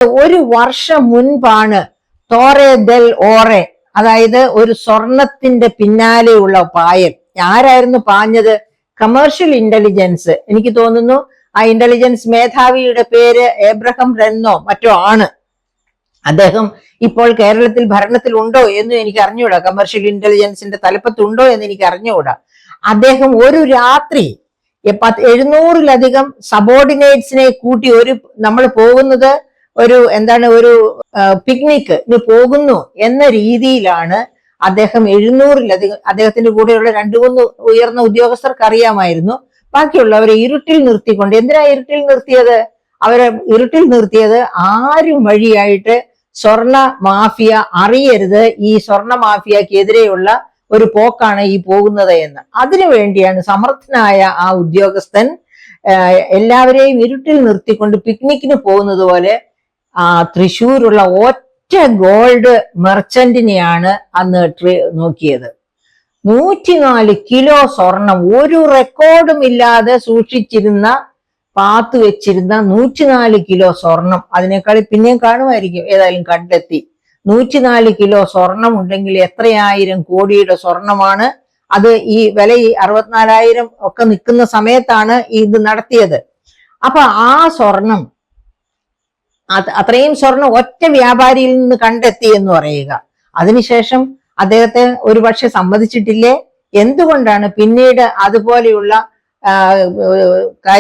ഒരു വർഷം മുൻപാണ് തോറെ ദെൽ ഓറെ, അതായത് ഒരു സ്വർണത്തിന്റെ പിന്നാലെയുള്ള പായൽ. ആരായിരുന്നു പാഞ്ഞത്? Commercial intelligence. എനിക്ക് തോന്നുന്നു ആ ഇന്റലിജൻസ് മേധാവിയുടെ പേര് ഏബ്രഹാം റെന്നോ മറ്റോ ആണ്. അദ്ദേഹം ഇപ്പോൾ കേരളത്തിൽ ഭരണത്തിൽ ഉണ്ടോ എന്ന് എനിക്ക് അറിഞ്ഞുകൂടാ. കമേഴ്ഷ്യൽ ഇന്റലിജൻസിന്റെ തലപ്പത്തുണ്ടോ എന്ന് എനിക്ക് അറിഞ്ഞുകൂടാ. അദ്ദേഹം ഒരു രാത്രി 700-ലധികം സബോർഡിനേറ്റ്സിനെ കൂട്ടി നമ്മൾ പോകുന്നത് ഒരു പിക്നിക് പോകുന്നു എന്ന രീതിയിലാണ് അദ്ദേഹം 700-ലധികം, അദ്ദേഹത്തിന്റെ കൂടെയുള്ള 2-3 ഉയർന്ന ഉദ്യോഗസ്ഥർക്ക് അറിയാമായിരുന്നു. ബാക്കിയുള്ളവരെ ഇരുട്ടിൽ നിർത്തിക്കൊണ്ട്, എന്തിനാ ഇരുട്ടിൽ നിർത്തിയത്? അവരെ ഇരുട്ടിൽ നിർത്തിയത് ആരും വഴിയായിട്ട് സ്വർണ മാഫിയ അറിയരുത്, ഈ സ്വർണ മാഫിയക്കെതിരെയുള്ള ഒരു പോക്കാണ് ഈ പോകുന്നത് എന്ന്. അതിനു വേണ്ടിയാണ് സമർത്ഥനായ ആ ഉദ്യോഗസ്ഥൻ എല്ലാവരെയും ഇരുട്ടിൽ നിർത്തിക്കൊണ്ട് പിക്നിക്കിന് പോകുന്നത് പോലെ തൃശ്ശൂരുള്ള ഒറ്റ ഗോൾഡ് മെർച്ചന്റിനെയാണ് അന്ന് നോക്കിയത്. 104 കിലോ സ്വർണം, ഒരു റെക്കോർഡും ഇല്ലാതെ സൂക്ഷിച്ചിരുന്ന, പാത്തു വെച്ചിരുന്ന 104 കിലോ സ്വർണം. അതിനേക്കാൾ പിന്നെയും കാണുമായിരിക്കും, ഏതായാലും കണ്ടെത്തി. 104 കിലോ സ്വർണം ഉണ്ടെങ്കിൽ എത്രയായിരം കോടിയുടെ സ്വർണമാണ് അത്. ഈ വില 64,000 ഒക്കെ നിൽക്കുന്ന സമയത്താണ് ഇത് നടത്തിയത്. അപ്പൊ ആ സ്വർണം, അത്രയും സ്വർണം ഒറ്റ വ്യാപാരിയിൽ നിന്ന് കണ്ടെത്തി എന്ന് പറയുക. അതിനുശേഷം അദ്ദേഹത്തെ ഒരുപക്ഷെ സമ്മതിച്ചിട്ടില്ലേ? എന്തുകൊണ്ടാണ് പിന്നീട് അതുപോലെയുള്ള കാര്യം